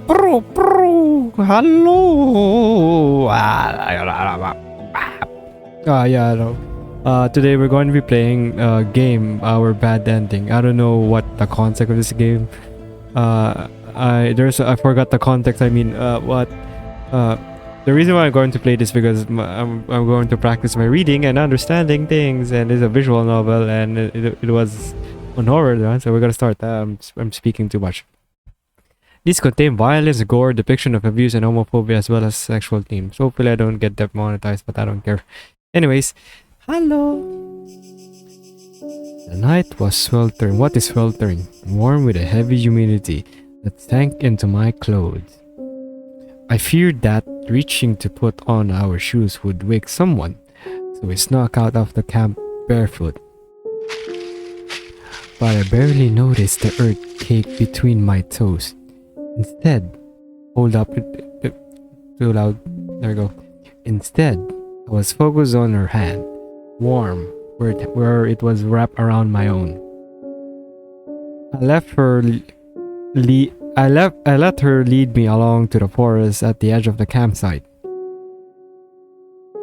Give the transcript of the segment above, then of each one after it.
Hello. Yeah, no. Today we're going to be playing a game, Our Bad Ending. I don't know what the concept of this game. I forgot the context. I mean, the reason why I'm going to play this because I'm going to practice my reading and understanding things, and it's a visual novel, and it was on horror, right? So we're gonna start. I'm speaking too much. These contain violence, gore, depiction of abuse, and homophobia, as well as sexual themes. Hopefully, I don't get demonetized, but I don't care. Anyways, hello. The night was sweltering. What is sweltering? Warm with a heavy humidity that sank into my clothes. I feared that reaching to put on our shoes would wake someone, so we snuck out of the camp barefoot. But I barely noticed the earth cake between my toes. Instead, hold up, too loud. There we go. Instead, I was focused on her hand, warm, where it was wrapped around my own. I let her lead me along to the forest at the edge of the campsite.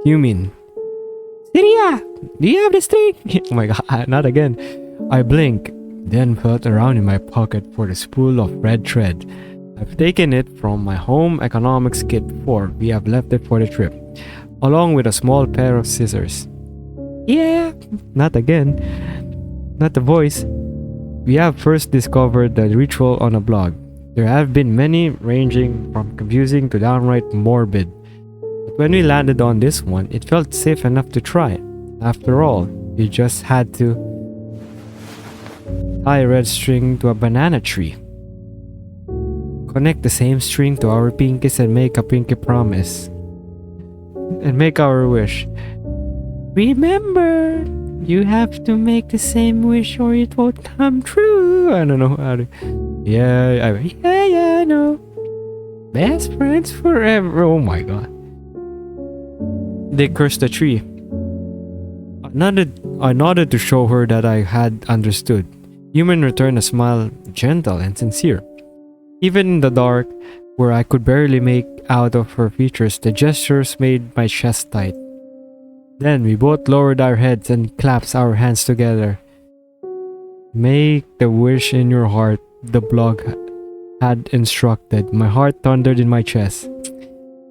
Human. Syria, do you have this thing? Oh my god, not again. I blink, then felt around in my pocket for the spool of red thread. I've taken it from my home economics kit before. We have left it for the trip, along with a small pair of scissors. Yeah, not again. Not the voice. We have first discovered the ritual on a blog. There have been many, ranging from confusing to downright morbid. But when we landed on this one, it felt safe enough to try. After all, you just had to tie a red string to a banana tree. Connect the same string to our pinkies and make a pinky promise. And make our wish. Remember, you have to make the same wish or it won't come true. I don't know how to... Yeah, I know. Best friends forever. Oh my god. They cursed the tree. I nodded to show her that I had understood. Human returned a smile, gentle and sincere. Even in the dark, where I could barely make out of her features, the gestures made my chest tight. Then we both lowered our heads and clasped our hands together. Make the wish in your heart, the blog had instructed. My heart thundered in my chest.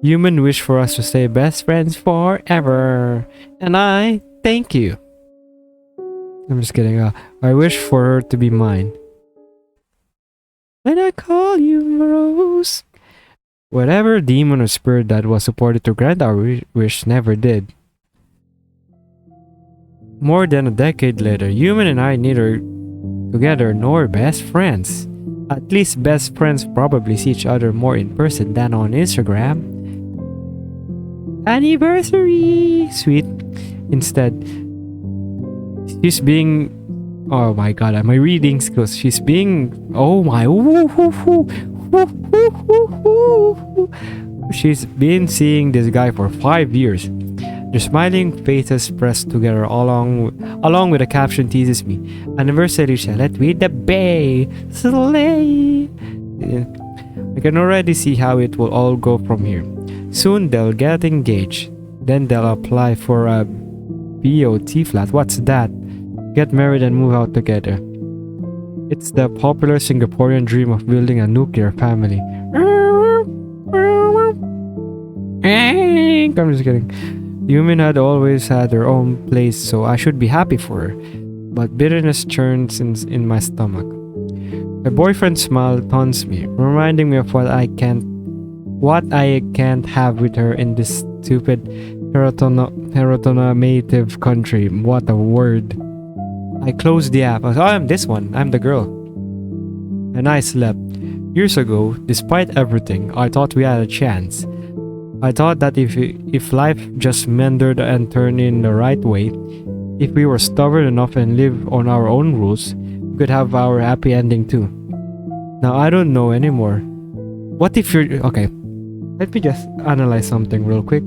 Human wished for us to stay best friends forever. And I thank you. I'm just kidding. I wish for her to be mine. When I call you Rose. Whatever demon or spirit that was supported to grant our wish never did. More than a decade later, Human and I neither together nor best friends. At least best friends probably see each other more in person than on Instagram. Anniversary! Sweet. Instead, she's being... Oh my god, my reading skills. She's being... Oh my... She's been seeing this guy for 5 years. Their smiling faces pressed together along with a caption teases me. Anniversary Chalet with the Bay. Slay! I can already see how it will all go from here. Soon they'll get engaged. Then they'll apply for a BOT flat. What's that? Get married and move out together. It's the popular Singaporean dream of building a nuclear family. I'm just kidding. Human had always had her own place, so I should be happy for her. But bitterness churns in my stomach. My boyfriend's smile taunts me, reminding me of what I can't have with her in this stupid heteronormative country. What a word. I closed the app. I'm this one. I'm the girl. And I slept. Years ago, despite everything, I thought we had a chance. I thought that if life just meandered and turned in the right way, if we were stubborn enough and lived on our own rules, we could have our happy ending too. Now I don't know anymore. What if you're... Okay, let me just analyze something real quick.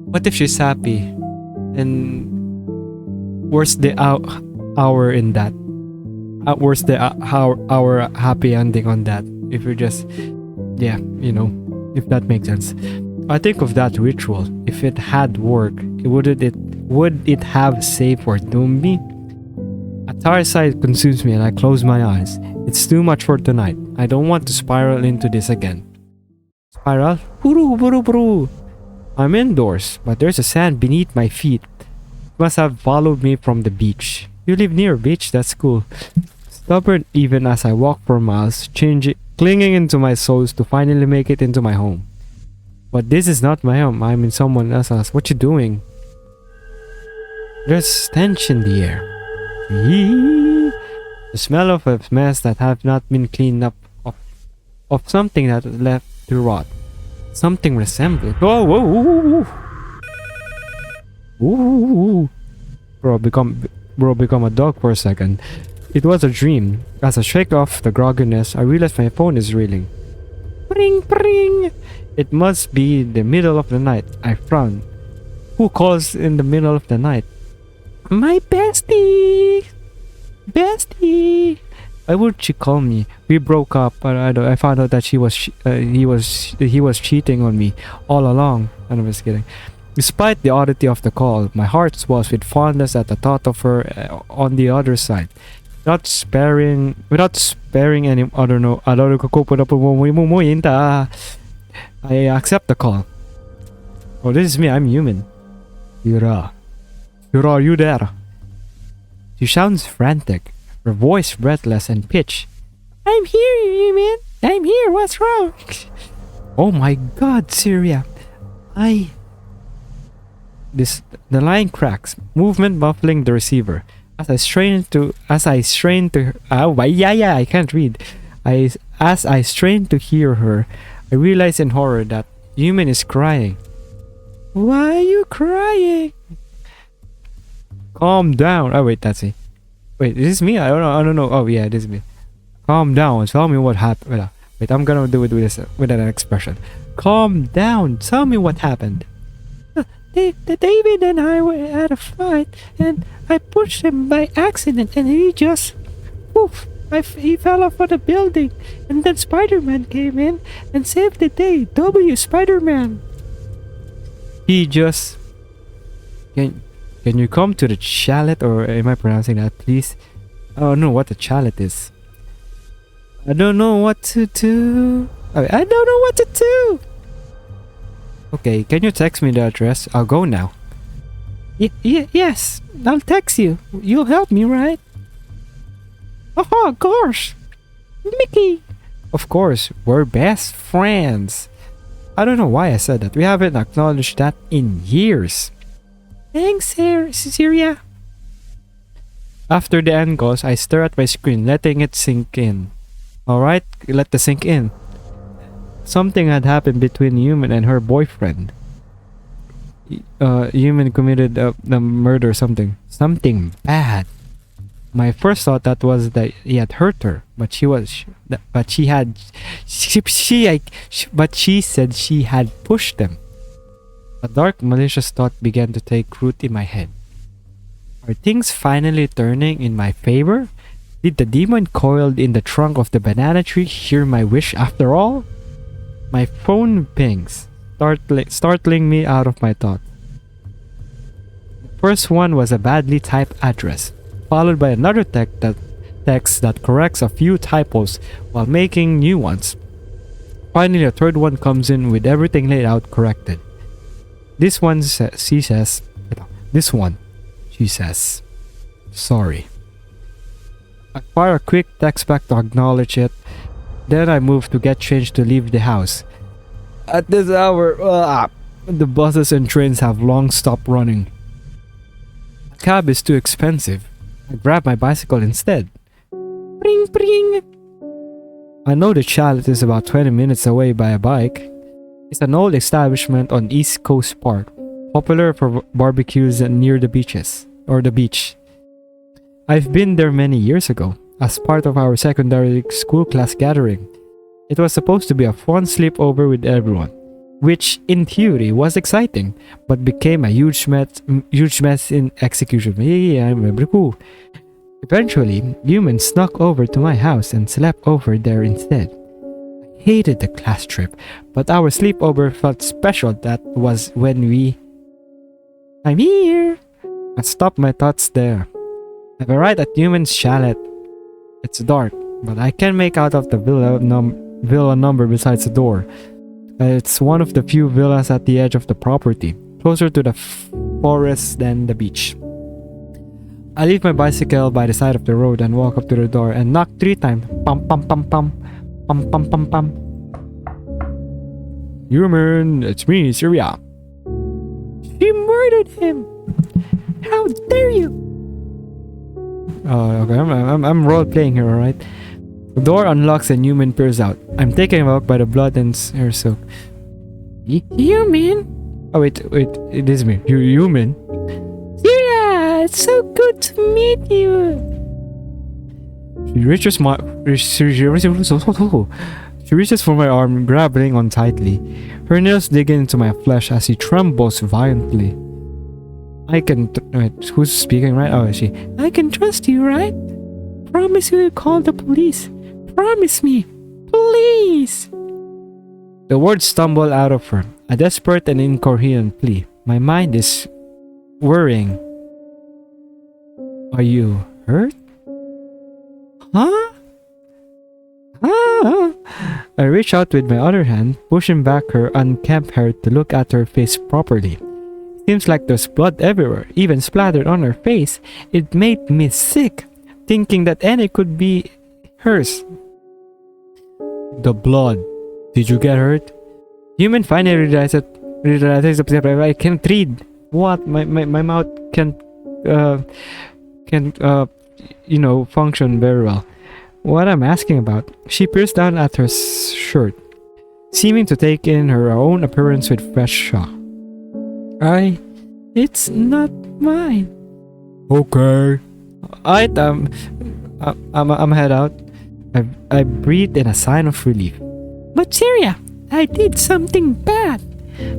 What if she's happy? And where's the hour in that? Where's the our happy ending on that? If you're just Yeah, if that makes sense. I think of that ritual. If it had worked, would it have saved or doomed me? A tired sight consumes me and I close my eyes. It's too much for tonight. I don't want to spiral into this again. Spiral? Buru buru buru. I'm indoors, but there's a sand beneath my feet. It must have followed me from the beach. You live near a beach? That's cool. Stubborn even as I walk for miles, clinging into my soles to finally make it into my home. But this is not my home. I'm in someone else's. What you doing? There's stench in the air. The smell of a mess that have not been cleaned up, of something that left to rot. Something resembling. Whoa, whoa, whoa, whoa. Ooh. Bro, become a dog for a second. It was a dream. As I shake off the grogginess, I realize my phone is reeling. Pring, pring. It must be the middle of the night. I frown. Who calls in the middle of the night? My bestie. Bestie. Why would she call me? We broke up, but I found out that he was cheating on me all along. And I'm just kidding. Despite the oddity of the call, my heart swells with fondness at the thought of her on the other side. Without sparing any other I accept the call. Oh, this is me. I'm human. Yura, are you there? She sounds frantic, her voice breathless and pitched. I'm here, human. I'm here. What's wrong? Oh my God, Syria. The line cracks, movement muffling the receiver. As I strain to I can't read. As I strain to hear her, I realize in horror that human is crying. Why are you crying? Calm down. Oh wait, that's me. Wait, is this me? I don't know. Oh yeah, this is me. Calm down. Tell me what happened. Wait, I'm gonna do it with an expression. Calm down. Tell me what happened. David and I were at a fight, and I pushed him by accident, and he just, poof! He fell off of the building, and then Spider-Man came in and saved the day. Spider-Man. He just. Can you come to the chalet, or am I pronouncing that, please? I don't know what the chalet is. I don't know what to do. I don't know what to do. Okay, can you text me the address? I'll go now. Yes, I'll text you. You'll help me, right? Oh, of course. Mickey. Of course, we're best friends. I don't know why I said that. We haven't acknowledged that in years. Thanks, Syria. After the end goes, I stare at my screen, letting it sink in. Alright, let the sink in. Something had happened between Human and her boyfriend. Human committed the murder or something. Something bad. My first thought that was that he had hurt her, but she said she had pushed them. A dark, malicious thought began to take root in my head. Are things finally turning in my favor? Did the demon coiled in the trunk of the banana tree hear my wish after all? My phone pings, startling me out of my thought. The first one was a badly typed address, followed by another text that corrects a few typos while making new ones. Finally, a third one comes in with everything laid out corrected. She says, sorry. I fire a quick text back to acknowledge it. Then I move to get changed to leave the house. At this hour, the buses and trains have long stopped running. A cab is too expensive. I grab my bicycle instead. Pring pring! I know the chalet is about 20 minutes away by a bike. It's an old establishment on East Coast Park, popular for barbecues near the beach. I've been there many years ago, as part of our secondary school class gathering. It was supposed to be a fun sleepover with everyone, which in theory was exciting, but became a huge mess in execution. Yeah, I remember. Cool. Eventually, humans snuck over to my house and slept over there instead. I hated the class trip, but our sleepover felt special. That was when I'm here! I stopped my thoughts there. I've arrived at Human's chalet. It's dark, but I can make out of the villa number besides the door. It's one of the few villas at the edge of the property, closer to the forest than the beach. I leave my bicycle by the side of the road and walk up to the door and knock 3 times. Pum pum pum pum. Pum pum pum pum. Human, it's me, Syria. She murdered him! How dare you! Okay, I'm role-playing here, alright? The door unlocks and Human peers out. I'm taken aback by the blood and hair soak. Human? Oh wait, it is me. Human? Syria, it's so good to meet you. She reaches for my arm, grabbing on tightly. Her nails dig into my flesh as she trembles violently. Wait, who's speaking, right? Oh, is she? I can trust you, right? Promise you will call the police. Promise me. Please. The words stumble out of her, a desperate and incoherent plea. My mind is worrying. Are you hurt? Huh? Ah! I reach out with my other hand, pushing back her unkempt hair to look at her face properly. Seems like there's blood everywhere, even splattered on her face. It made me sick, thinking that any could be hers. The blood. Did you get hurt? Human finally realizes I can't read. What? My mouth can't function very well. What I'm asking about. She peers down at her shirt, seeming to take in her own appearance with fresh shock. It's not mine. Okay. I'm head out. I breathed in a sign of relief. But Syria, I did something bad.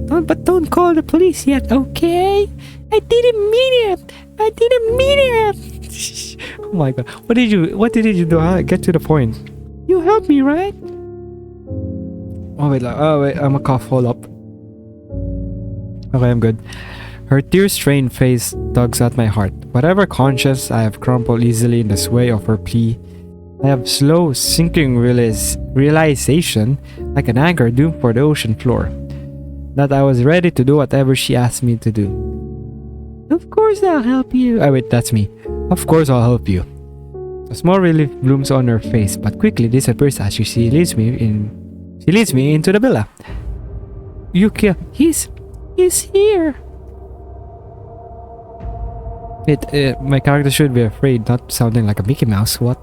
Don't call the police yet, okay? I didn't mean it. Oh my god. What did you do? Get to the point. You helped me, right? Oh wait, I'm a cough. Hold up. Okay, I'm good. Her tear-stained face tugs at my heart. Whatever conscience I have crumpled easily in the sway of her plea, I have slow, sinking realization, like an anchor doomed for the ocean floor, that I was ready to do whatever she asked me to do. Of course I'll help you. Oh wait, that's me. Of course I'll help you. A small relief blooms on her face, but quickly disappears as she leads me into the villa. Yukia, he's here. My character should be afraid, not sounding like a Mickey Mouse. What?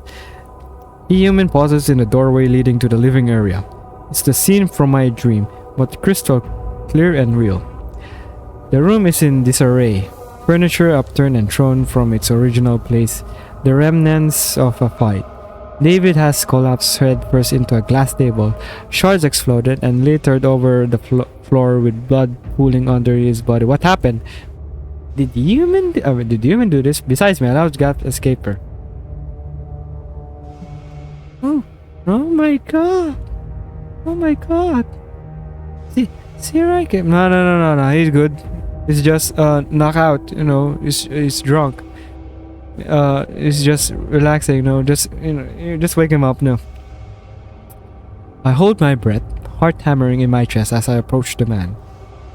Human pauses in the doorway leading to the living area. It's the scene from my dream, but crystal clear and real. The room is in disarray. Furniture upturned and thrown from its original place, the remnants of a fight. David has collapsed headfirst into a glass table. Shards exploded and littered over the floor with blood pooling under his body. What happened? Did human do this? Besides, my loud gap escaped her. Oh my god. Oh my god. See right? No, he's good. He's just knockout, he's drunk. He's just relaxing, just wake him up, no. I hold my breath, heart hammering in my chest as I approach the man.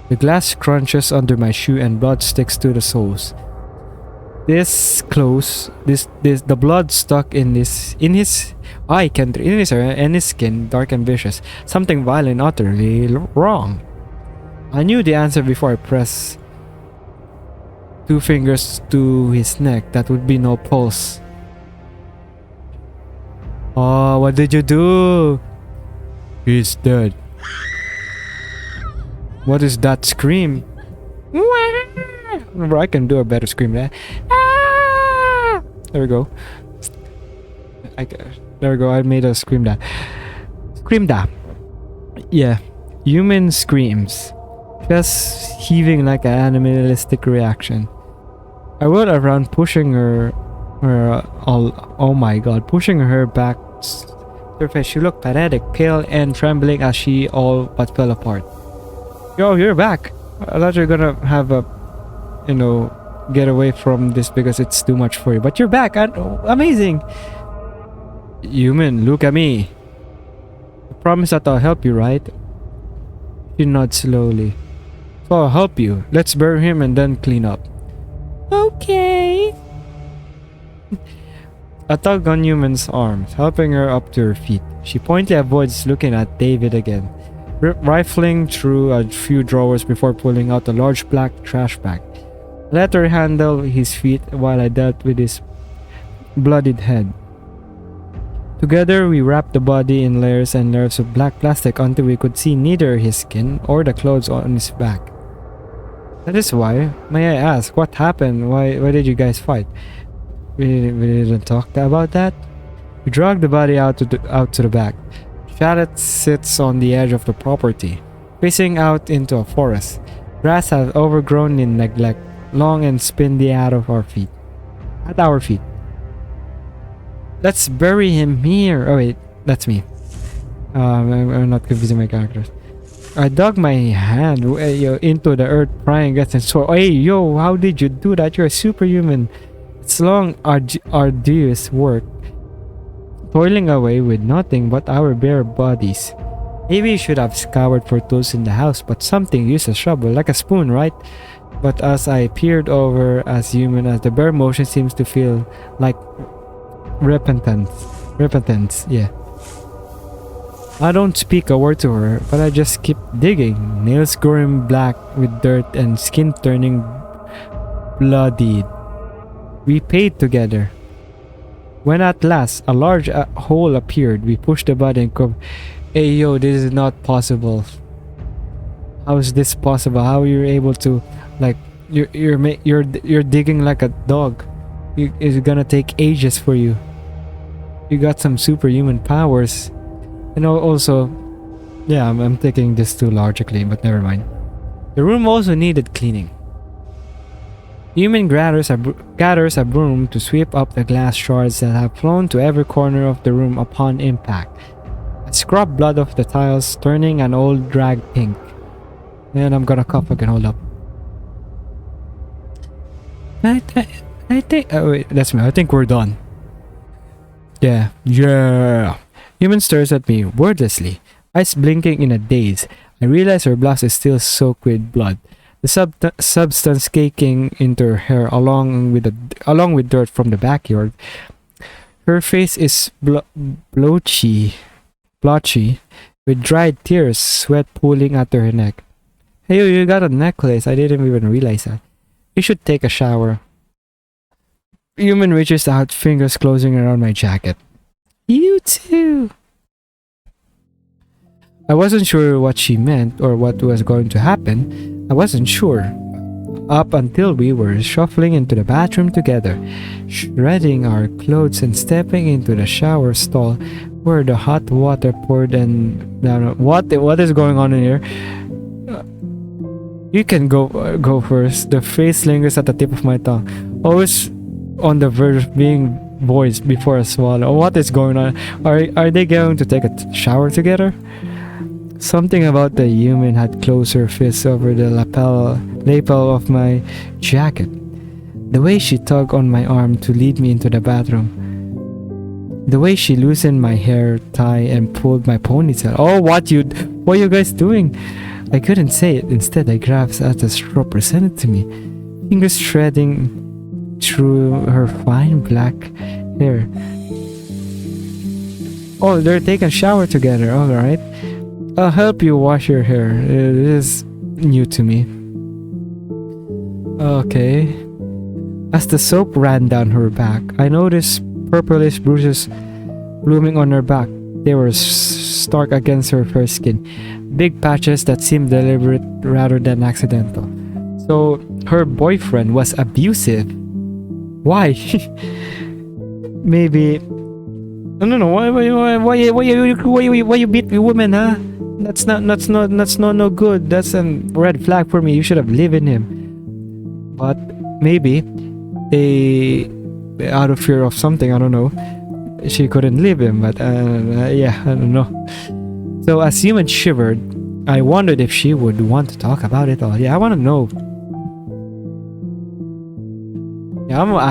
The glass crunches under my shoe and blood sticks to the soles. This close, the blood stuck in his eye, in his hair and his skin, dark and vicious. Something violent, utterly wrong. I knew the answer before I pressed 2 fingers to his neck. That would be no pulse. Oh, what did you do? He's dead. What is that scream? I can do a better scream there. There we go. There we go. I made a scream that. Scream that. Yeah. Human screams. Just heaving like an animalistic reaction. I whirled around, pushing her oh my god, pushing her back Her face, she looked pathetic, pale, and trembling as she all but fell apart. Yo, you're back. I thought you're gonna have a, get away from this because it's too much for you. But you're back. Amazing. Human, look at me. I promise that I'll help you, right? She nods slowly. So I'll help you. Let's bury him and then clean up. Okay. I tug on Human's arms, helping her up to her feet. She pointedly avoids looking at David again, rifling through a few drawers before pulling out a large black trash bag. I let her handle his feet while I dealt with his bloodied head. Together, we wrapped the body in layers and layers of black plastic until we could see neither his skin or the clothes on his back. That is why, may I ask, what happened? Why did you guys fight? We didn't talk about that? We dragged the body out to the back. Charlotte sits on the edge of the property, facing out into a forest. Grass has overgrown in neglect, long and spindly at our feet. Let's bury him here. Oh wait, that's me. I'm not confusing my characters. I dug my hand into the earth, prying against and swore, "Hey, yo, how did you do that? You're a superhuman." It's long, arduous work, toiling away with nothing but our bare bodies. Maybe you should have scoured for tools in the house, but something used a shovel, like a spoon, right? But as I peered over, as human as the bare motion seems to feel like repentance, yeah. I don't speak a word to her, but I just keep digging, nails growing black with dirt and skin turning bloodied. We paid together. When at last a large hole appeared, we pushed the body and covered. Hey yo, this is not possible. How is this possible? How are you able to, like, you're digging like a dog? It's gonna take ages for you. You got some superhuman powers. And also, yeah, I'm taking this too logically, but never mind. The room also needed cleaning. Human gathers a broom to sweep up the glass shards that have flown to every corner of the room upon impact. I scrub blood off the tiles, turning an old rag pink. And I'm gonna cough again, hold up. I think, oh wait, that's me. I think we're done. Yeah. Human stares at me wordlessly, eyes blinking in a daze. I realize her blouse is still soaked with blood. The substance caking into her hair along with dirt from the backyard. Her face is blotchy, with dried tears, sweat pooling out her neck. Hey, you got a necklace. I didn't even realize that. You should take a shower. Human reaches out, fingers closing around my jacket. You too. I wasn't sure what she meant or what was going to happen. I wasn't sure. Up until we were shuffling into the bathroom together, shredding our clothes and stepping into the shower stall where the hot water poured and what is going on in here? You can go first. The phrase lingers at the tip of my tongue, always on the verge of being voiced before a swallow. What is going on? Are they going to take a shower together? Something about the human had closed her fists over the lapel of my jacket. The way she tugged on my arm to lead me into the bathroom. The way she loosened my hair tie and pulled my ponytail. Oh, what are you guys doing? I couldn't say it. Instead, I grabbed at the straw presented to me, fingers threading through her fine black hair. Oh, they're taking a shower together. All right. I'll help you wash your hair. It is new to me. Okay. As the soap ran down her back, I noticed purplish bruises blooming on her back. They were stark against her fair skin. Big patches that seemed deliberate rather than accidental. So her boyfriend was abusive. Why? Maybe. No. Why you beat the woman, huh? That's no good. That's a red flag for me. You should have lived in him. But maybe they out of fear of something, I don't know. she couldn't leave him, but yeah, I don't know. So as Human shivered, I wondered if she would want to talk about it all. Yeah, I want to know. Yeah, I'm gonna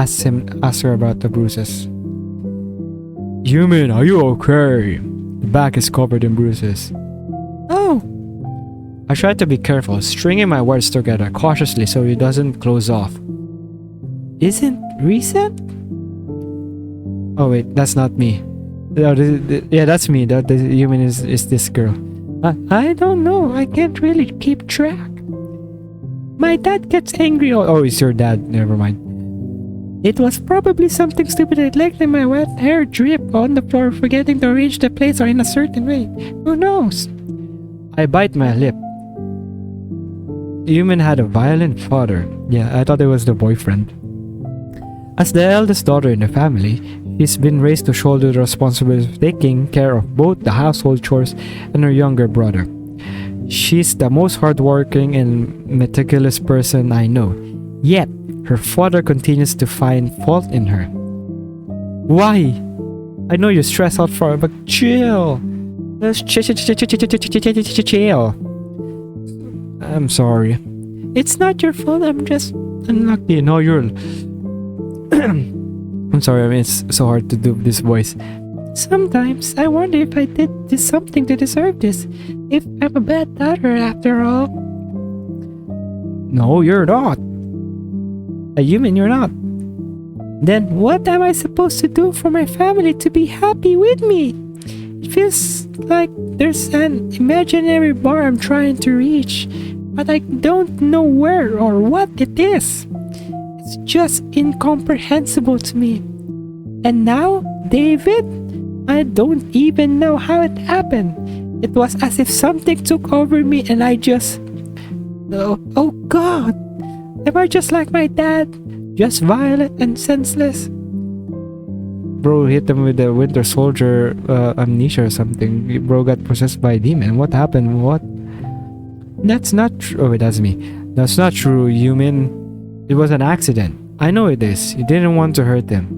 ask her about the bruises. Human, are you okay? The back is covered in bruises. Oh. I tried to be careful, stringing my words together cautiously so it doesn't close off. Isn't reset? Oh wait, that's not me. No, yeah, that's me. The human is this girl. I don't know. I can't really keep track. My dad gets angry. Oh, it's your dad. Never mind. It was probably something stupid like letting my wet hair drip on the floor, forgetting to arrange the plates or in a certain way. Who knows? I bite my lip. Human had a violent father. Yeah, I thought it was the boyfriend. As the eldest daughter in the family, she's been raised to shoulder the responsibility of taking care of both the household chores and her younger brother. She's the most hardworking and meticulous person I know. Yet, her father continues to find fault in her. Why? I know you're stressed out for it, but chill. Let's chill. I'm sorry. It's not your fault. I'm just unlucky. No, you're... I'm sorry. I mean, it's so hard to do this voice. Sometimes I wonder if I did something to deserve this. If I'm a bad daughter after all. No, you're not. A human, you're not. Then what am I supposed to do for my family to be happy with me? It feels like there's an imaginary bar I'm trying to reach, but I don't know where or what it is. It's just incomprehensible to me. And now, David, I don't even know how it happened. It was as if something took over me and I just... Oh God! Am I just like my dad? Just violent and senseless? Bro hit him with the Winter Soldier amnesia or something. Bro got possessed by a demon. What happened? What? That's not true. Oh wait, that's me. That's not true, human. It was an accident. I know it is. You didn't want to hurt him.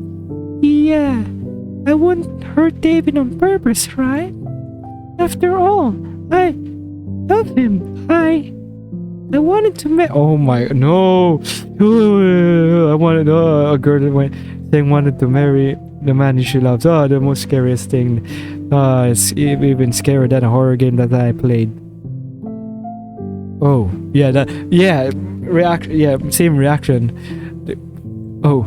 Yeah, I wouldn't hurt David on purpose, right? After all, I love him. I wanted to oh my, no. I wanted, a girl that wanted to marry the man she loves. Oh, the most scariest thing. It's even scarier than a horror game that I played. Oh, yeah, same reaction. Oh,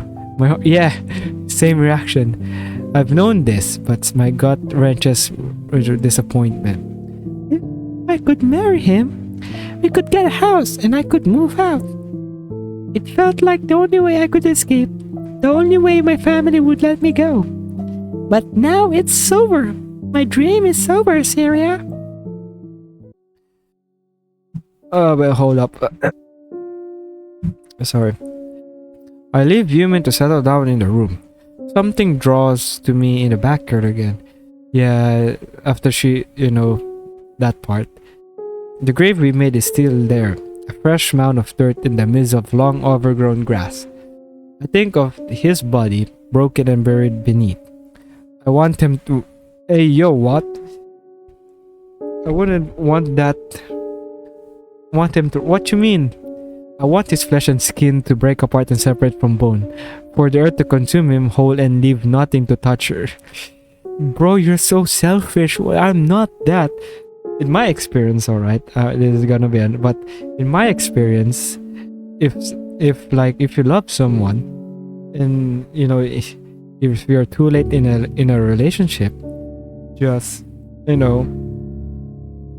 same reaction. I've known this, but my gut wrenches with disappointment. If I could marry him, we could get a house and I could move out. It felt like the only way I could escape, the only way my family would let me go. But now it's over. My dream is over, Syria. Oh, but hold up. Sorry. I leave human to settle down in the room. Something draws to me in the backyard again. Yeah, after she, that part. The grave we made is still there, a fresh mound of dirt in the midst of long overgrown grass. I think of his body, broken and buried beneath. I want him to... Hey, yo, what? I wouldn't want that... Want him to... What you mean? I want his flesh and skin to break apart and separate from bone, for the earth to consume him whole and leave nothing to touch her. Bro, you're so selfish. Well, I'm not that. In my experience, alright, this is gonna be but in my experience, if you love someone and if you're too late in a relationship, just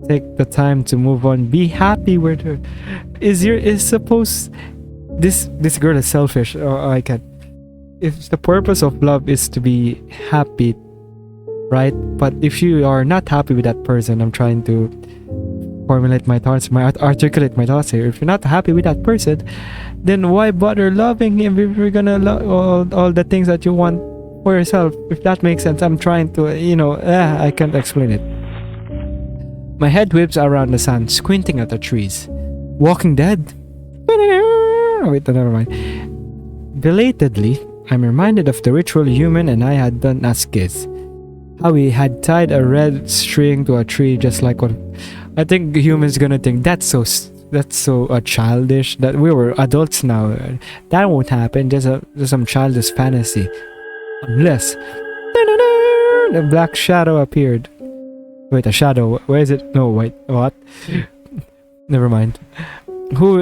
take the time to move on, be happy with her. This girl is selfish, or I can, if the purpose of love is to be happy, right? But if you are not happy with that person, I'm trying to articulate my thoughts here. If you're not happy with that person, then why bother loving him if you're gonna love all the things that you want for yourself? If that makes sense. I'm trying to, I can't explain it. My head whips around the sun, squinting at the trees. Walking Dead? Oh, wait, never mind. Belatedly, I'm reminded of the ritual Human and I had done as kids. How we had tied a red string to a tree just like what I think Human's gonna think that's so childish, that we were adults now. That won't happen. Just some childish fantasy. Unless a black shadow appeared. Wait, a shadow. Where is it? No, wait. What? Never mind. Who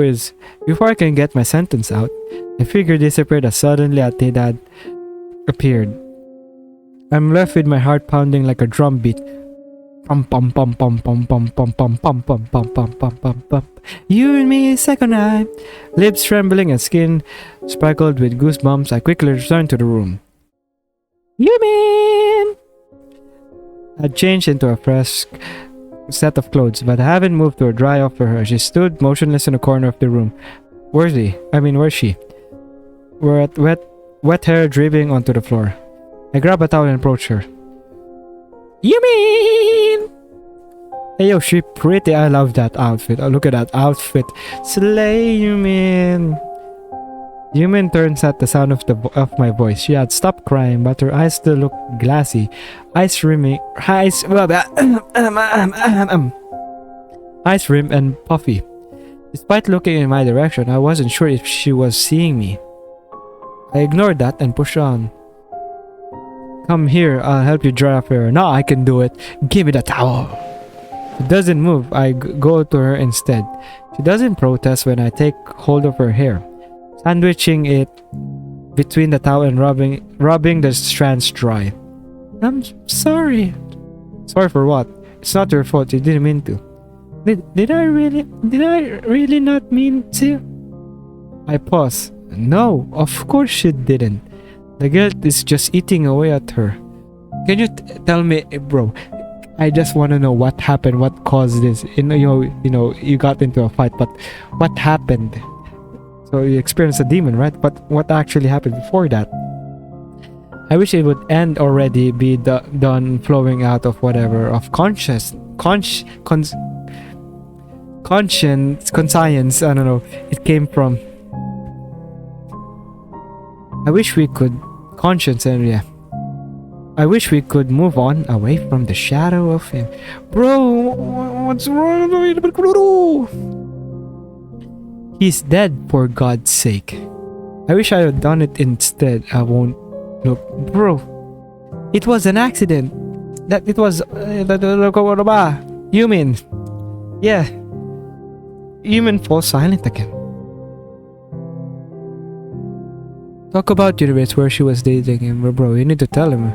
is? Before I can get my sentence out, the figure disappeared as suddenly as they had appeared. I'm left with my heart pounding like a drum beat. Pum pum pum pum pum pum pum pum pum pum pum pum pum pum pum. You and me, second eye. Lips trembling and skin speckled with goosebumps, I quickly returned to the room. You mean? I changed into a fresh set of clothes, but I haven't moved to dry off for her. She stood motionless in a corner of the room. Where's she? With wet hair dripping onto the floor. I grab a towel and approach her. You mean? Hey yo, she pretty. I love that outfit. Oh, look at that outfit. Slay, you mean? Yumin turns at the sound of my voice. She had stopped crying, but her eyes still looked glassy. Eyes rim and puffy. Despite looking in my direction, I wasn't sure if she was seeing me. I ignored that and pushed on. Come here, I'll help you dry off her. No, I can do it. Give me the towel. She doesn't move. I go to her instead. She doesn't protest when I take hold of her hair, sandwiching it between the towel and rubbing the strands dry. I'm sorry. Sorry for what? It's not your fault. You didn't mean to. Did I really not mean to? I pause. No, of course you didn't. The guilt is just eating away at her. Can you tell me, bro? I just want to know what happened, what caused this. You know, you got into a fight, but what happened? So you experienced a demon, right? But what actually happened before that? I wish it would end already, be done flowing out of whatever, of conscience, I don't know, it came from. I wish we could I wish we could move on away from the shadow of him. Bro, what's wrong? He's dead, for God's sake. I wish I had done it instead. I won't look. Bro, it was an accident. That it was Human. Yeah. Human falls silent again. Talk about universe where she was dating him, bro. You need to tell him.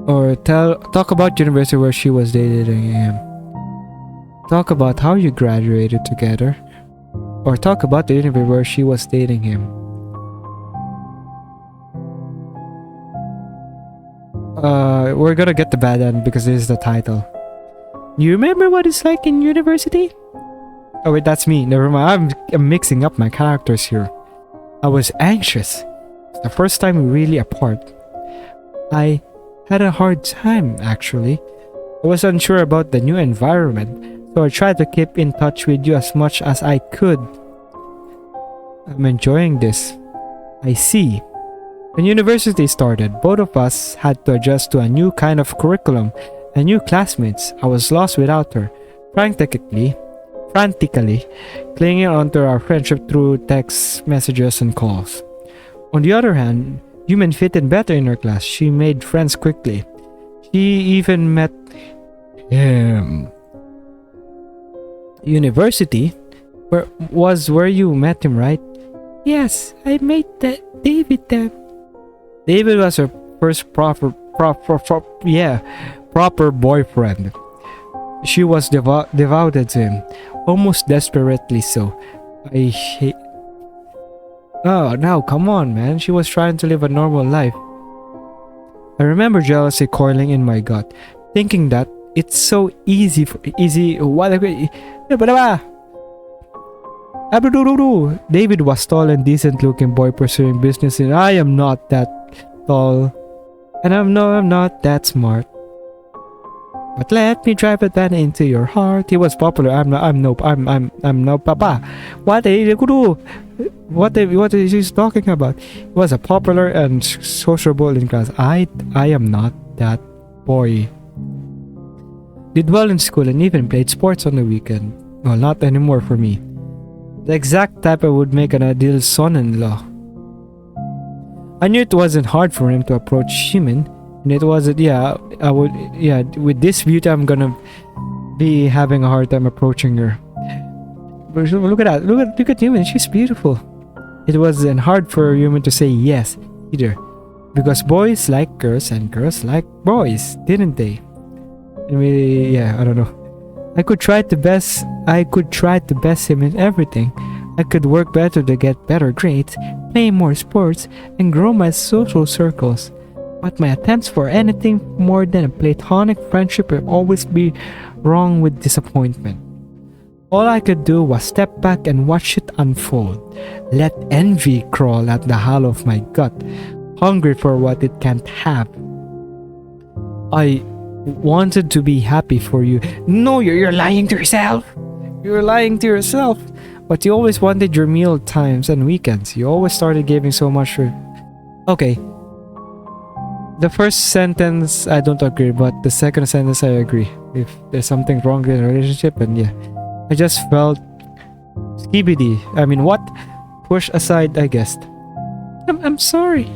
Or talk about university where she was dating him. Talk about how you graduated together. Or talk about the university where she was dating him. We're gonna get the bad end because this is the title. You remember what it's like in university? Oh wait, that's me. Never mind. I'm mixing up my characters here. I was anxious. It's the first time we really apart. I had a hard time, actually. I was unsure about the new environment, so I tried to keep in touch with you as much as I could. I'm enjoying this. I see. When university started, both of us had to adjust to a new kind of curriculum and new classmates. I was lost without her, frantically clinging onto our friendship through text messages and calls. On the other hand, Human fit in better in her class. She made friends quickly. She even met him. University? Where you met him, right? Yes, I met David there. David was her first proper boyfriend. She was devoted to him, almost desperately so. I hate. Oh, now come on, man. She was trying to live a normal life. I remember jealousy coiling in my gut, thinking that it's so easy. David was tall and decent-looking boy pursuing business, and I am not that tall, and I'm not that smart. But let me drive it that into your heart. He was popular. I'm no papa. What did you do? what is he talking about? He was a popular and sociable in class. I am not that boy. Did well in school and even played sports on the weekend. Well, not anymore for me. The exact type I would make an ideal son-in-law. I knew it wasn't hard for him to approach Shimin, and it wasn't. With this beauty, I'm gonna be having a hard time approaching her. But look at that. Look at Yumin. She's beautiful. It wasn't hard for Yumin to say yes either, because boys like girls and girls like boys, didn't they? I don't know. I could try to best him in everything. I could work better to get better grades, play more sports, and grow my social circles. But my attempts for anything more than a platonic friendship will always be wrong with disappointment. All I could do was step back and watch it unfold. Let envy crawl at the hollow of my gut, hungry for what it can't have. I wanted to be happy for you. No, you're lying to yourself. You're lying to yourself. But you always wanted your meal times and weekends. You always started giving so much for... Okay. The first sentence, I don't agree. But the second sentence, I agree. If there's something wrong in a relationship, and yeah. I just felt... skibidi. I mean, what? Push aside, I guess. I'm sorry.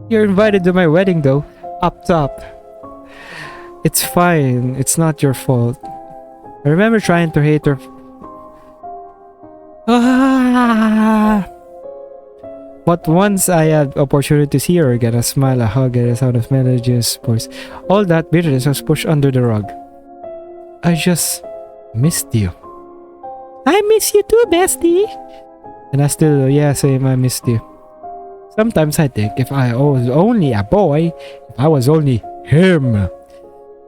You're invited to my wedding, though. Up top. It's fine. It's not your fault. I remember trying to hate her. But once I had opportunity to see her again, a smile, a hug, and a sound of melodious voice, all that bitterness was pushed under the rug. I just missed you. I miss you too, bestie. And I still, same, I missed you. Sometimes I think if I was only a boy, if I was only him,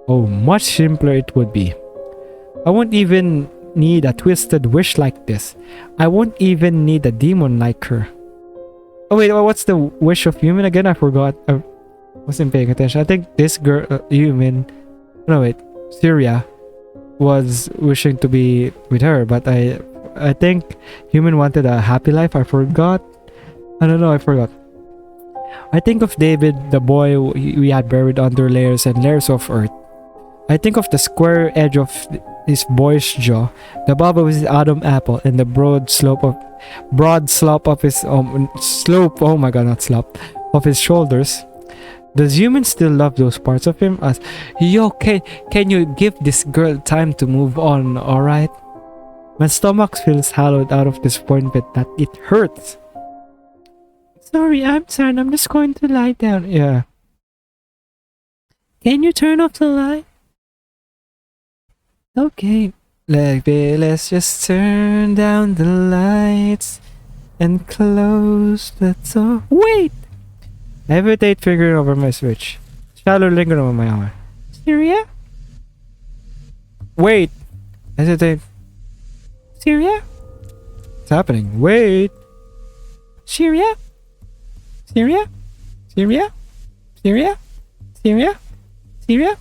oh, much simpler it would be. I won't even need a twisted wish like this. I won't even need a demon like her. Oh wait, what's the wish of Yumin again? I forgot. I wasn't paying attention. I think this girl, Yumin, no wait, Syria, was wishing to be with her, but I think Yumin wanted a happy life. I forgot. I don't know, I forgot. I think of David, the boy we had buried under layers and layers of earth. I think of the square edge of his boyish jaw, the bob of his Adam apple, and the broad slope of his of his shoulders. Does Yumin still love those parts of him? As yo, can you give this girl time to move on? All right. My stomach feels hollowed out of disappointment that it hurts. Sorry, I'm tired. I'm just going to lie down. Yeah. Can you turn off the light? Okay. Let's just turn down the lights and close the door. Wait! I hesitate figuring over my switch. Shadow lingering on my arm. Syria? Wait! Hesitate. Syria? What's happening? Wait! Syria? Syria? Syria? Syria? Syria? Syria?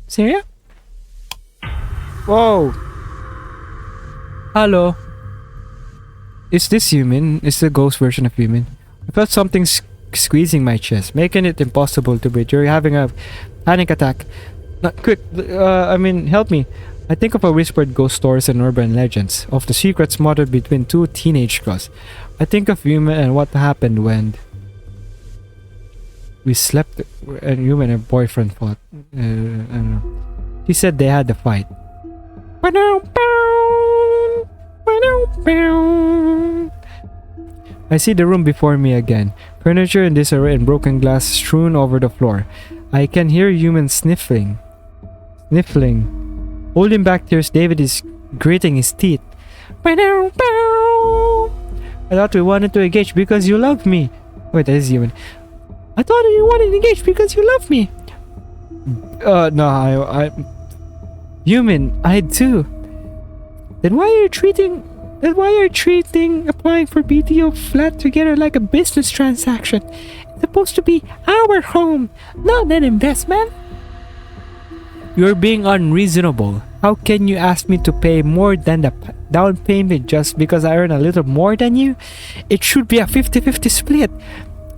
Syria? Whoa! Hello? Is this Yumin? Is the ghost version of Yumin? I felt something squeezing my chest, making it impossible to breathe. You're having a panic attack. Quick, help me. I think of a whispered ghost stories and urban legends, of the secrets smothered between two teenage girls. I think of Yumin and what happened when we slept and Yumin and her boyfriend fought. I don't know. He said they had a fight. I see the room before me again. Furniture in disarray and broken glass strewn over the floor. I can hear Yumin sniffling. Holding back tears, David is gritting his teeth. I thought we wanted to engage because you love me. Wait, that is Yumin. I thought you wanted to engage because you love me. No, Yumin, I do. Then why are you treating applying for BTO flat together like a business transaction? It's supposed to be our home, not an investment. You're being unreasonable. How can you ask me to pay more than the down payment just because I earn a little more than you? It should be a 50-50 split.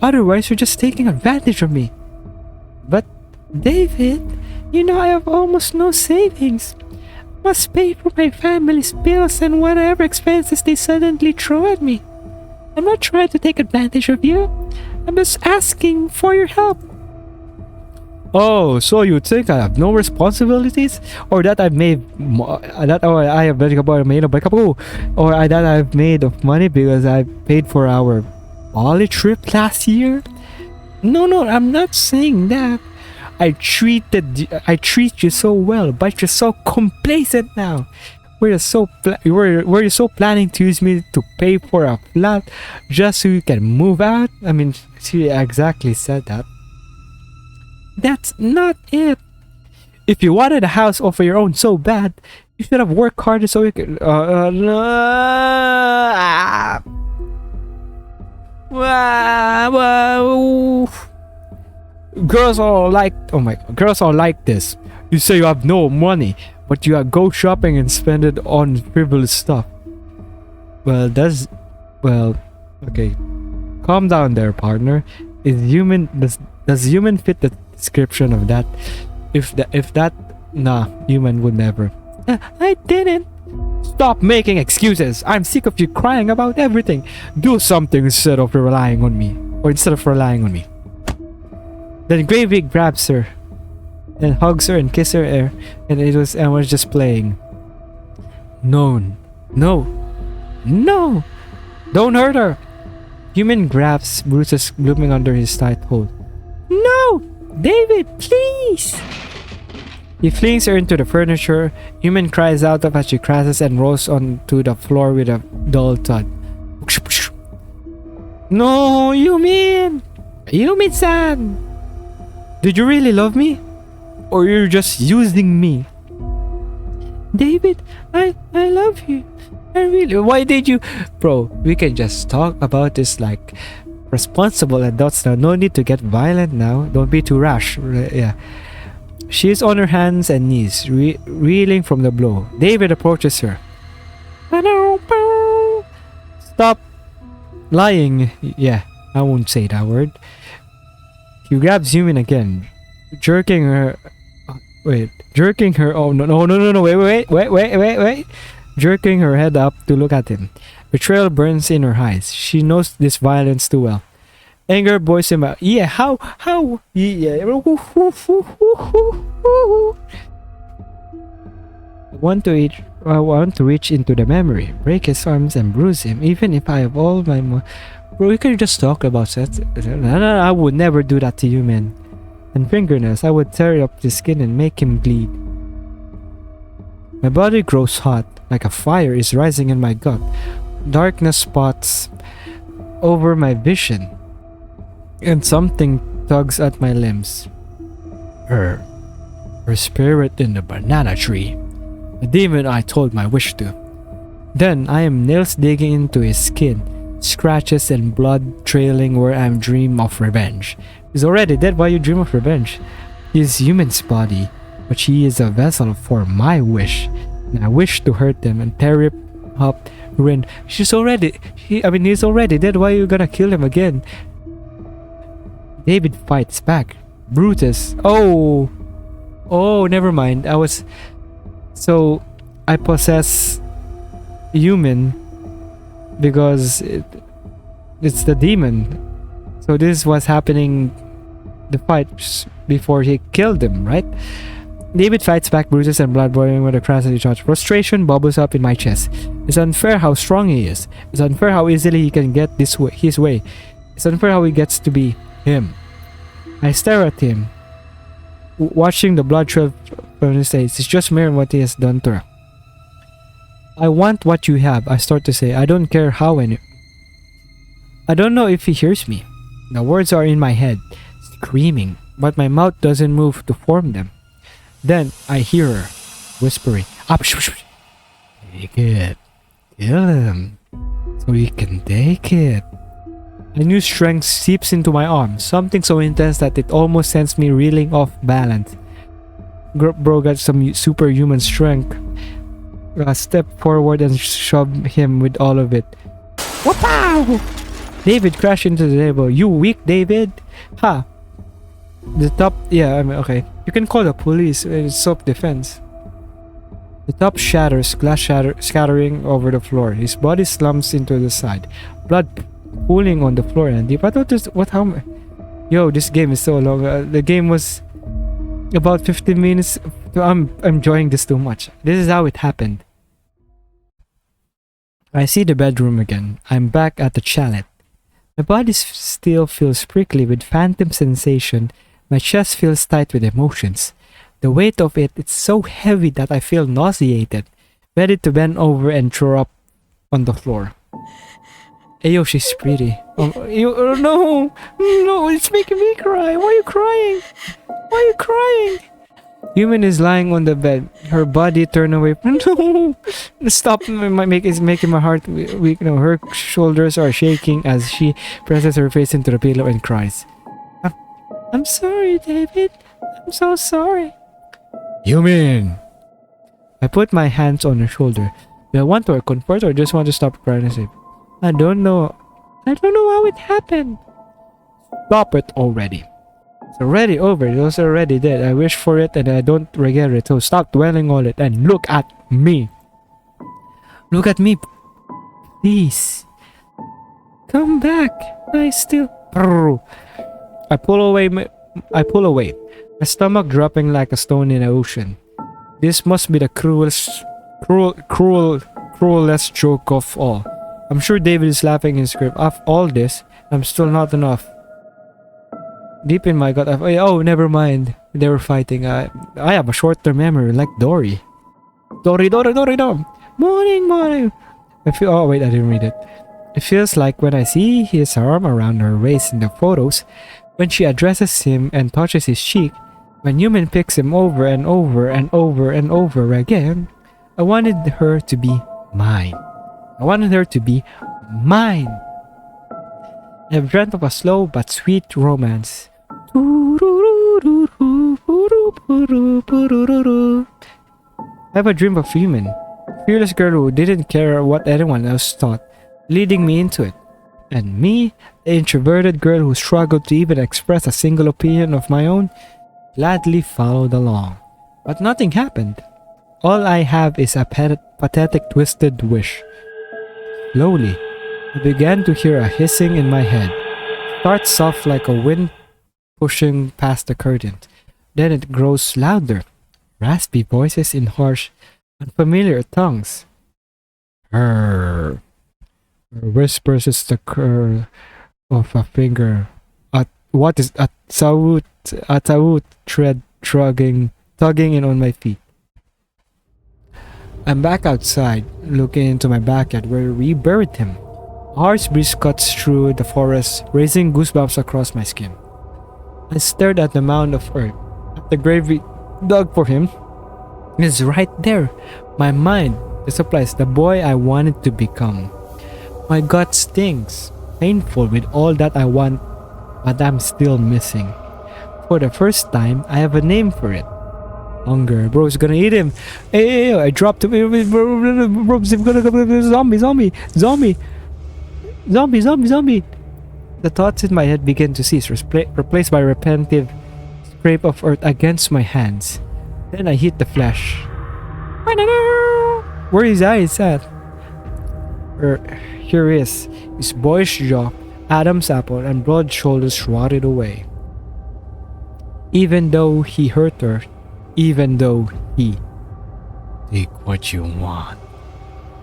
Otherwise, you're just taking advantage of me. But, David, you know I have almost no savings. I must pay for my family's bills and whatever expenses they suddenly throw at me. I'm not trying to take advantage of you. I'm just asking for your help. Oh, so you think I have no responsibilities, or that I've made that, or I have made or that I've made of money because I paid for our Bali trip last year? No, I'm not saying that. I treat you so well, but you're so complacent now. Were you so planning to use me to pay for a flat just so you can move out? I mean, she exactly said that. That's not it. If you wanted a house of your own so bad, you should have worked harder so you could. Girls are like, oh my God, girls are like this. You say you have no money, but you go shopping and spend it on frivolous stuff. Well, okay. Calm down there, partner. Does human fit the description of that? Nah, human would never. I didn't. Stop making excuses. I'm sick of you crying about everything. Do something instead of relying on me. Then Gravy grabs her and hugs her and kisses her, and was just playing. No, don't hurt her. Human grabs Bruce's blooming under his tight hold. No, David, please. He flings her into the furniture. Human cries out as she crashes and rolls onto the floor with a dull thud. No, Yumin-san! Did you really love me? Or you're just using me? David, I love you. I really... Why did you... Bro, we can just talk about this like responsible adults now. No need to get violent now. Don't be too rash. Yeah. She is on her hands and knees, reeling from the blow. David approaches her. Stop lying. Yeah, I won't say that word. He grabs Yumin again, jerking her. Wait. Oh no! Wait! Jerking her head up to look at him. Betrayal burns in her eyes. She knows this violence too well. Anger boils him out. Yeah, how? Yeah. I want to reach into the memory, break his arms and bruise him, even if I have all my Bro, we could just talk about that. No, I would never do that to you, man. And fingernails, I would tear up the skin and make him bleed. My body grows hot, like a fire is rising in my gut. Darkness spots over my vision, and something tugs at my limbs. Her spirit in the banana tree. The demon I told my wish to. Then I am nails digging into his skin, scratches and blood trailing where I dream of revenge. He's already dead. Why you dream of revenge? He is human's body, but she is a vessel for my wish, and I wish to hurt him and tear him up. Ruin. He's already dead. Why are you gonna kill him again? David fights back. Brutus. Oh, never mind. I possess human because it's the demon. So this was happening the fight before he killed him, right? David fights back, bruises and blood boiling with a crash at each other. Frustration bubbles up in my chest. It's unfair how strong he is. It's unfair how easily he can get his way. It's unfair how he gets to be him. I stare at him, watching the blood trail from his face. It's just mirroring what he has done to her. I want what you have, I start to say. I don't care how I don't know if he hears me. The words are in my head, screaming, but my mouth doesn't move to form them. Then I hear her whispering, take it, kill him, so he can take it. A new strength seeps into my arm, something so intense that it almost sends me reeling off balance. Bro got some superhuman strength. stepped forward and shoved him with all of it. Whoop-pow! David crashed into the table. You weak, David? Ha! The top... Yeah, I mean, okay. You can call the police. It's self-defense. The top shatters, scattering over the floor. His body slumps into the side. Blood pooling on the floor. And deep. I thought this... What? How... Yo, this game is so long. The game was about 15 minutes. I'm enjoying this too much. This is how it happened. I see the bedroom again. I'm back at the chalet. My body still feels prickly with phantom sensation. My chest feels tight with emotions. The weight of it is so heavy that I feel nauseated, ready to bend over and throw up on the floor. Ayo, she's pretty. Oh, no! No, it's making me cry. Why are you crying? Why are you crying? Human is lying on the bed. Her body turned away. No! Stop! It's making my heart weak. No, her shoulders are shaking as she presses her face into the pillow and cries. I'm sorry, David. I'm so sorry. Human! I put my hands on her shoulder. Do I want to comfort or just want to stop crying and say, I don't know how it happened. Stop it already. It's already over. It was already dead. I wish for it and I don't regret it. So stop dwelling on it and look at me. Look at me. Please. Come back. I still... I pull away. My stomach dropping like a stone in the ocean. This must be the cruelest joke of all. I'm sure David is laughing in his grave. After all this, I'm still not enough. Deep in my gut, oh, never mind. They were fighting. I have a short-term memory like Dory. Dory. Morning. I feel. Oh wait, I didn't read it. It feels like when I see his arm around her waist in the photos, when she addresses him and touches his cheek, when Human picks him over and over and over and over again. I wanted her to be mine. I have dreamt of a slow but sweet romance. I have a dream of Human, a fearless girl who didn't care what anyone else thought, leading me into it. And me, the introverted girl who struggled to even express a single opinion of my own, gladly followed along. But nothing happened. All I have is a pathetic twisted wish. Slowly, I began to hear a hissing in my head. It starts soft like a wind pushing past the curtain. Then it grows louder. Raspy voices in harsh, unfamiliar tongues. Her whispers is the curl of a finger. What is a tawut thread tugging in on my feet. I'm back outside, looking into my backyard where we buried him. A harsh breeze cuts through the forest, raising goosebumps across my skin. I stared at the mound of earth, at the grave we dug for him. It's right there. My mind, the supplies, the boy I wanted to become. My gut stings, painful with all that I want, but I'm still missing. For the first time, I have a name for it. Hunger. Bro's gonna eat him. Hey, I dropped him. Bro's gonna go. Zombie. The thoughts in my head begin to cease, replaced by a repetitive scrape of earth against my hands. Then I hit the flesh. Where his eyes at? Here is his boyish jaw, Adam's apple, and broad shoulders rotted away. Even though he hurt her, even though he... Take what you want.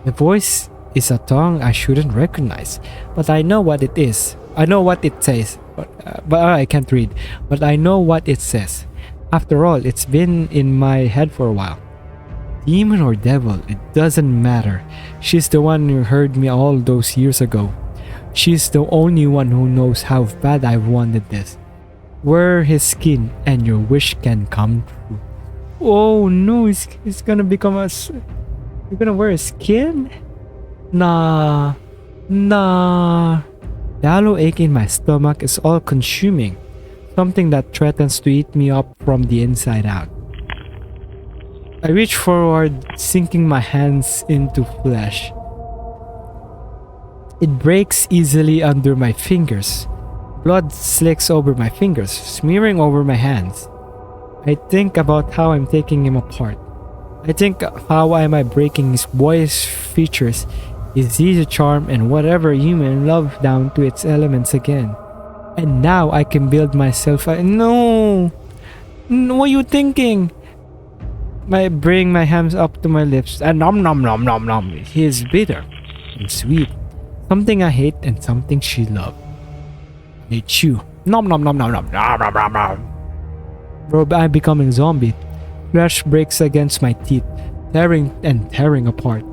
The voice is a tongue I shouldn't recognize, but I know what it is. I know what it says, but I can't read. But I know what it says. After all, it's been in my head for a while. Demon or devil, it doesn't matter. She's the one who heard me all those years ago. She's the only one who knows how bad I wanted this. Wear his skin and your wish can come true. Oh no, it's gonna become a... You're gonna wear a skin? Nah. The hollow ache in my stomach is all consuming. Something that threatens to eat me up from the inside out. I reach forward, sinking my hands into flesh. It breaks easily under my fingers. Blood slicks over my fingers, smearing over my hands. I think about how I'm taking him apart. I think how am I breaking his boyish features, his easy charm, and whatever human love down to its elements again. And now I can build myself a— No! What are you thinking? I bring my hands up to my lips and nom nom nom nom nom. He is bitter and sweet. Something I hate and something she loves. They chew. Nom nom nom nom nom nom nom nom nom. Bro, I'm becoming zombie. Flesh breaks against my teeth, tearing apart.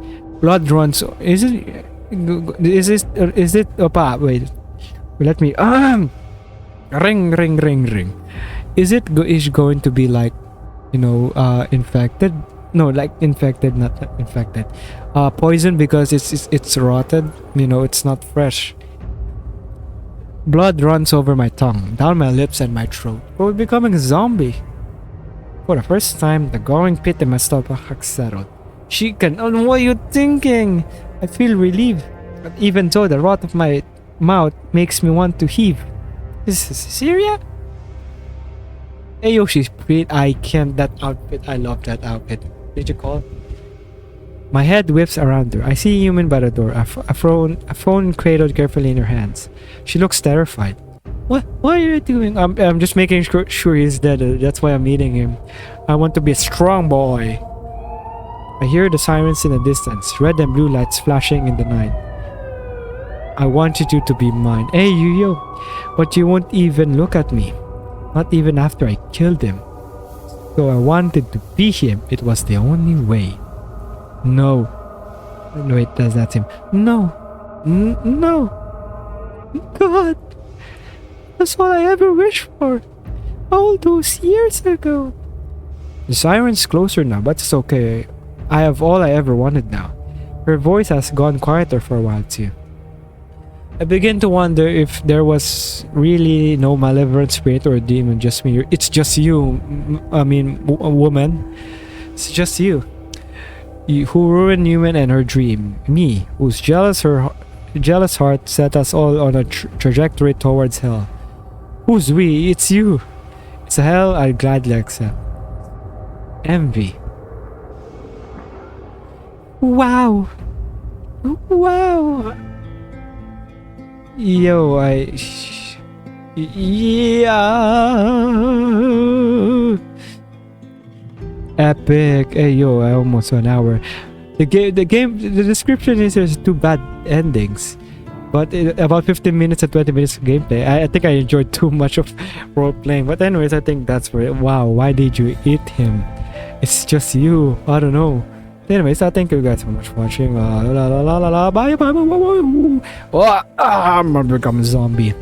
Blood runs. Is it? Opa, wait. Let me. Ring. Is it going to be like, infected? No, like infected, not infected. Poison because it's rotted. It's not fresh. Blood runs over my tongue, down my lips and my throat. We're becoming a zombie. For the first time, the growing pit in my stomach has settled. Chicken, what are you thinking? I feel relieved, but even so, the rot of my mouth makes me want to heave. Is this Syria? Hey yo, she's pretty. I can't. That outfit. I love that outfit. Did you call? My head whips around her. I see a human by the door, a phone cradled carefully in her hands. She looks terrified. What are you doing? I'm just making sure he's dead. That's why I'm eating him. I want to be a strong boy. I hear the sirens in the distance, red and blue lights flashing in the night. I wanted you to be mine. Hey, yo. But you won't even look at me. Not even after I killed him. So I wanted to be him. It was the only way. No. Wait, that's him. No. No. God. That's all I ever wished for. All those years ago. The siren's closer now, but it's okay. I have all I ever wanted now. Her voice has gone quieter for a while too. I begin to wonder if there was really no malevolent spirit or demon, just me. It's just you. I mean, a woman. It's just you. Who ruined human and her dream. Me, whose jealous heart set us all on a trajectory towards hell. Who's we? It's you. It's a hell I'd gladly accept. Envy. Wow. Yo, yeah. Epic. Hey, yo, I almost an hour. The description is there's 2 bad endings. But about 15 minutes and 20 minutes of gameplay. I think I enjoyed too much of role playing. But anyways, I think that's for it. Wow, why did you eat him? It's just you. I don't know. Anyways, I thank you guys so much for watching. Bye. I'm gonna become a zombie.